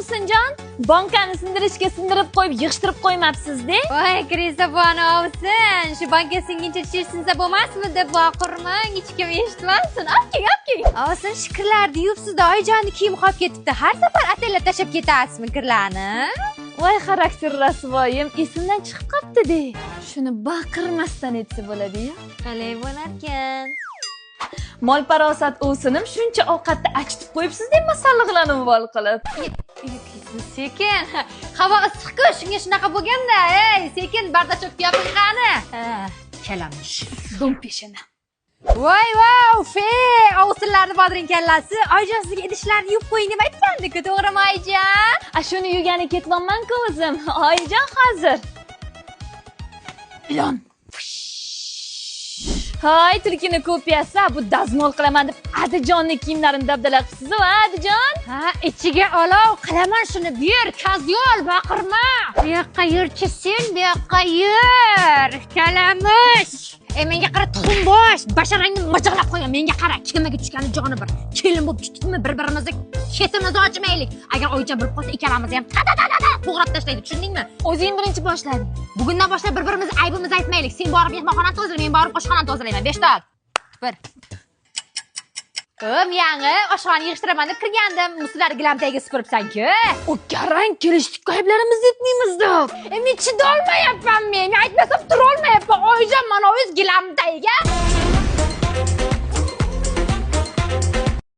Ovsinjon, bankani sindirib qo'yib, yig'ishtirib qo'ymabsiz-da? Voy, Kristabona Ovsin, shu banka singincha sinsa bo'lmasmi deb baqirmang, hech kim eshitmasin. Opking. Ovsin, shu kirlarni yuvibsiz-da, oyijonning kiyimi qolib ketibdi. Har safar atellab tashlab ketasizmi kirlarni? Voy, xarakter rasvoyim, esimdan chiqib qopti-da. Shuni baqirmasdan etsa bo'ladi-ya. Qalay bo'larkan? Mol parosat o'sinim, shuncha ovqatni achitib qo'yibsiz-da, masalliqlarni vol qilib. Sekin. Havo issiq-ku, shunga shunaqa bo'lganda. Ey, sekin bardachok yoping qani. Kalamish. Do'mpeshini. Voy, fe, ovsinlarni bodring kallasi. Oyijon sizga idishlarni yuvib qo'ying deb aytgandik-ku, to'g'rimi oyijon? Shuni yugani ketmanman-ku o'zim. Oyijon hozir. Ilon. Hay, tulkini kopiyasi, bu dazmol qilaman deb Adijonning kiyimlarini dabdala qilibsiz-ku, Adijon? Ha, ichiga olov qilaman shuni, ber, kazyol, baqirma. Bu yoqqa yurchi sen, bu yoqqa yur. Kalamish. Menga qara, tuxumbosh, basharangni majaqlab qo'ygan. Menga qara, kemaga tushgani joni bir. Kelin bo'lib tutdikmi, bir-birimizni ketimizni ochmaylik. Agar oycha bilib qolsa, ikkalamizni ham to'g'rab tashlaydi, tushundingmi? O'zing birinchi boshlading. Bugundan boshlab bir-birimizni aybimizni aytmaylik. Sen borib mehmonxonani tozala, men borib oshxonani tozalayman. 5 ta ol. Bir. Yangi oshxonani yig'ishtiraman deb kirgandim. Muslarni gilam tagiga supuribsan-ku. O garang kelishdik, ayblarimizni aytmaymiz-da. Men chidolmayapman men. Aytmasam turolmayapman. Oyijon, mana o'z gilam tagiga